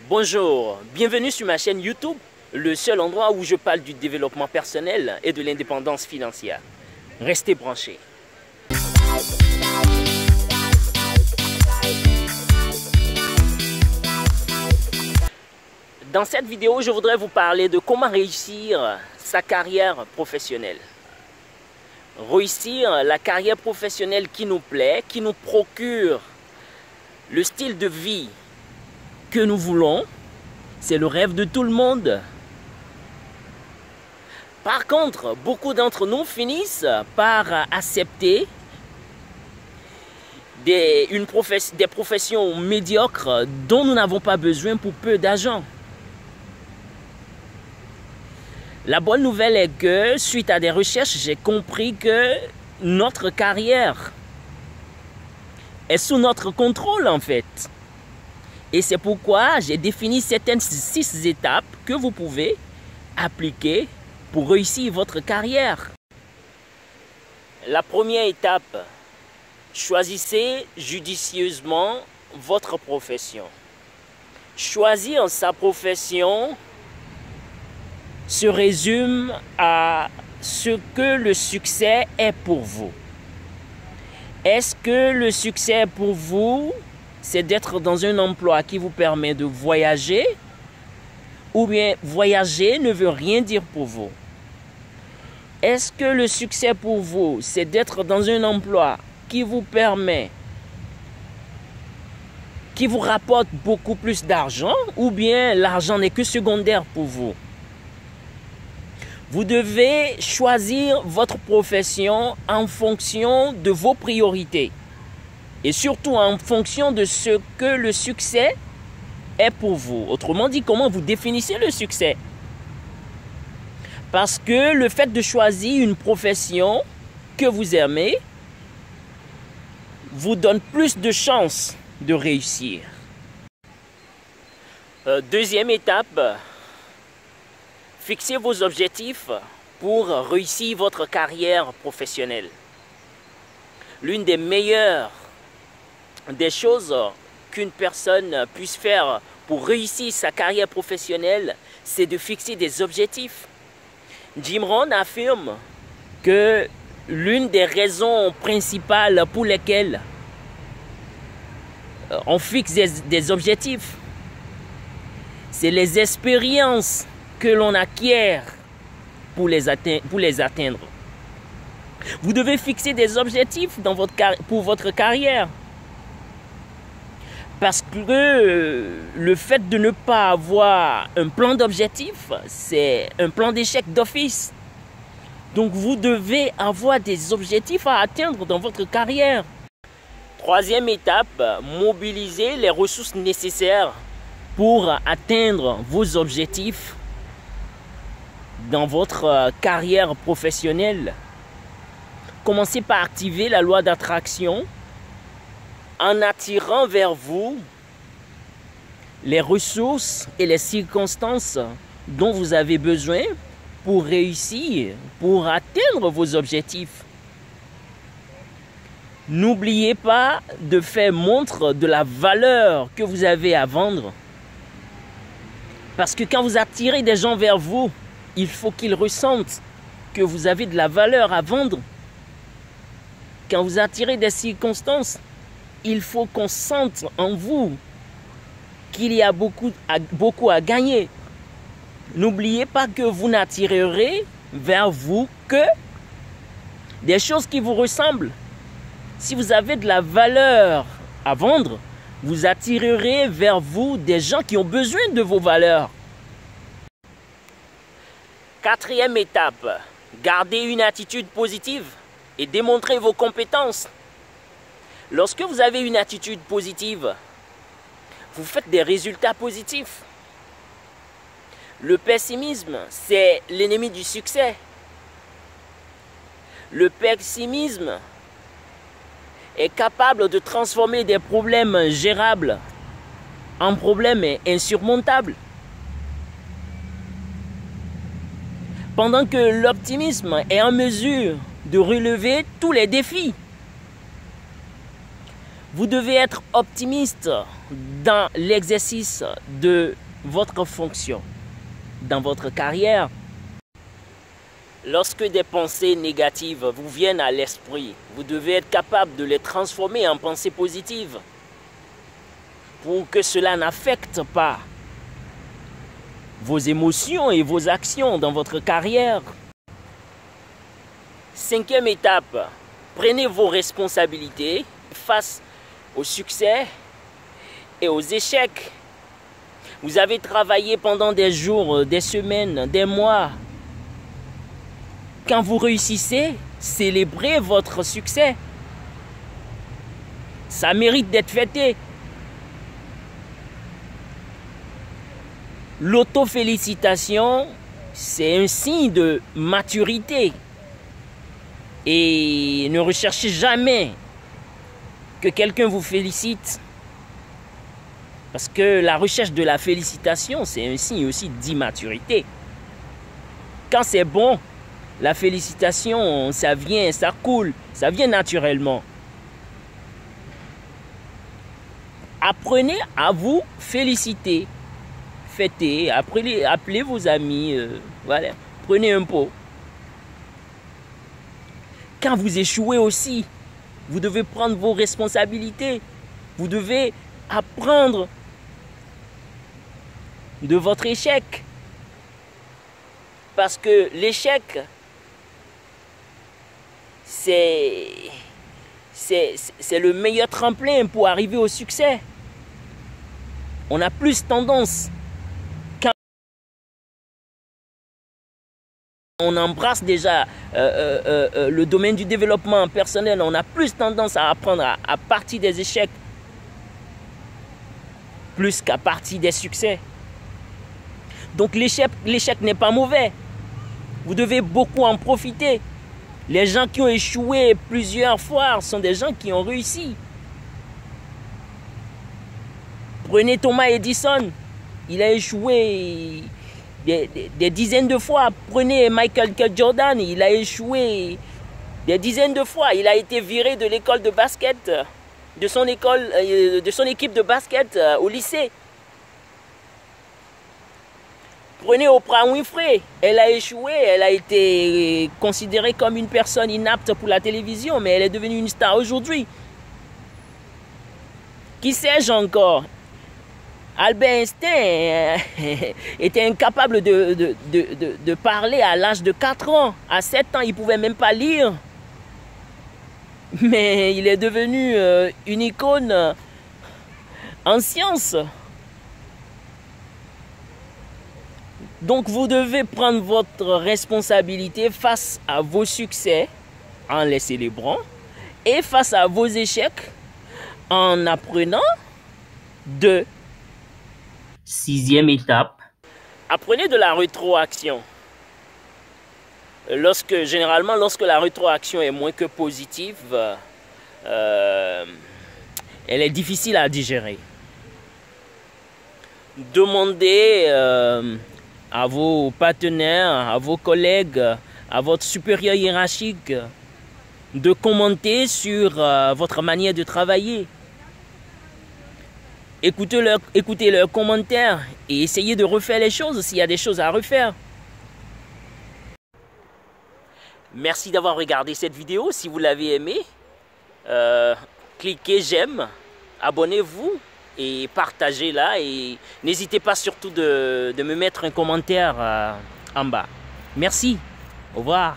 Bonjour, bienvenue sur ma chaîne YouTube, le seul endroit où je parle du développement personnel et de l'indépendance financière. Restez branchés. Dans cette vidéo, je voudrais vous parler de comment réussir sa carrière professionnelle. Réussir la carrière professionnelle qui nous plaît, qui nous procure le style de vie que nous voulons, c'est le rêve de tout le monde. Par contre, beaucoup d'entre nous finissent par accepter des professions médiocres dont nous n'avons pas besoin pour peu d'argent. La bonne nouvelle est que, suite à des recherches, j'ai compris que notre carrière est sous notre contrôle en fait. Et c'est pourquoi j'ai défini certaines 6 étapes que vous pouvez appliquer pour réussir votre carrière. La première étape, choisissez judicieusement votre profession. Choisir sa profession se résume à ce que le succès est pour vous. Est-ce que le succès pour vous, c'est d'être dans un emploi qui vous permet de voyager, ou bien voyager ne veut rien dire pour vous? Est-ce que le succès pour vous, c'est d'être dans un emploi qui vous permet, qui vous rapporte beaucoup plus d'argent, ou bien l'argent n'est que secondaire pour vous? Vous devez choisir votre profession en fonction de vos priorités et surtout en fonction de ce que le succès est pour vous. Autrement dit, comment vous définissez le succès? Parce que le fait de choisir une profession que vous aimez vous donne plus de chances de réussir. Deuxième étape, fixez vos objectifs pour réussir votre carrière professionnelle. L'une des meilleures des choses qu'une personne puisse faire pour réussir sa carrière professionnelle, c'est de fixer des objectifs. Jim Rohn affirme que l'une des raisons principales pour lesquelles on fixe des objectifs, c'est les expériences que l'on acquiert pour les atteindre. Vous devez fixer des objectifs pour votre carrière. Parce que le fait de ne pas avoir un plan d'objectif, c'est un plan d'échec d'office. Donc vous devez avoir des objectifs à atteindre dans votre carrière. Troisième étape, mobiliser les ressources nécessaires pour atteindre vos objectifs dans votre carrière professionnelle. Commencez par activer la loi d'attraction en attirant vers vous les ressources et les circonstances dont vous avez besoin pour réussir, pour atteindre vos objectifs. N'oubliez pas de faire montre de la valeur que vous avez à vendre. Parce que quand vous attirez des gens vers vous, il faut qu'ils ressentent que vous avez de la valeur à vendre. Quand vous attirez des circonstances, il faut qu'on sente en vous qu'il y a beaucoup à gagner. N'oubliez pas que vous n'attirerez vers vous que des choses qui vous ressemblent. Si vous avez de la valeur à vendre, vous attirerez vers vous des gens qui ont besoin de vos valeurs. Quatrième étape, gardez une attitude positive et démontrez vos compétences. Lorsque vous avez une attitude positive, vous faites des résultats positifs. Le pessimisme, c'est l'ennemi du succès. Le pessimisme est capable de transformer des problèmes gérables en problèmes insurmontables. Pendant que l'optimisme est en mesure de relever tous les défis. Vous devez être optimiste dans l'exercice de votre fonction, dans votre carrière. Lorsque des pensées négatives vous viennent à l'esprit, vous devez être capable de les transformer en pensées positives pour que cela n'affecte pas vos émotions et vos actions dans votre carrière. 5e étape, prenez vos responsabilités face au succès et aux échecs. Vous avez travaillé pendant des jours, des semaines, des mois. Quand vous réussissez, célébrez votre succès. Ça mérite d'être fêté. L'autofélicitation, c'est un signe de maturité. Et ne recherchez jamais que quelqu'un vous félicite. Parce que la recherche de la félicitation, c'est un signe aussi d'immaturité. Quand c'est bon, la félicitation, ça vient, ça coule, ça vient naturellement. Apprenez à vous féliciter. Fêtez, appelez vos amis, voilà, prenez un pot. Quand vous échouez aussi, vous devez prendre vos responsabilités. Vous devez apprendre de votre échec. Parce que l'échec, c'est le meilleur tremplin pour arriver au succès. On a plus tendance, quand on embrasse déjà le domaine du développement personnel, on a plus tendance à apprendre à partir des échecs plus qu'à partir des succès. Donc l'échec n'est pas mauvais. Vous devez beaucoup en profiter. Les gens qui ont échoué plusieurs fois sont des gens qui ont réussi. Prenez Thomas Edison. Il a échoué des dizaines de fois. Prenez Michael Jordan. Il a échoué des dizaines de fois. Il a été viré de l'école de basket, de son équipe de basket au lycée. Prenez Oprah Winfrey, elle a échoué, elle a été considérée comme une personne inapte pour la télévision, mais elle est devenue une star aujourd'hui. Qui sais-je encore? Albert Einstein était incapable de parler à l'âge de 4 ans. À 7 ans, il ne pouvait même pas lire. Mais il est devenu une icône en sciences. Donc vous devez prendre votre responsabilité face à vos succès en les célébrant et face à vos échecs en apprenant de 6e étape. Apprenez de la rétroaction. Généralement, lorsque la rétroaction est moins que positive, elle est difficile à digérer. Demandez à vos partenaires, à vos collègues, à votre supérieur hiérarchique de commenter sur votre manière de travailler. Écoutez leurs commentaires et essayez de refaire les choses s'il y a des choses à refaire. Merci d'avoir regardé cette vidéo. Si vous l'avez aimé, cliquez j'aime, abonnez-vous et partagez-la. Et n'hésitez pas surtout de me mettre un commentaire en bas. Merci. Au revoir.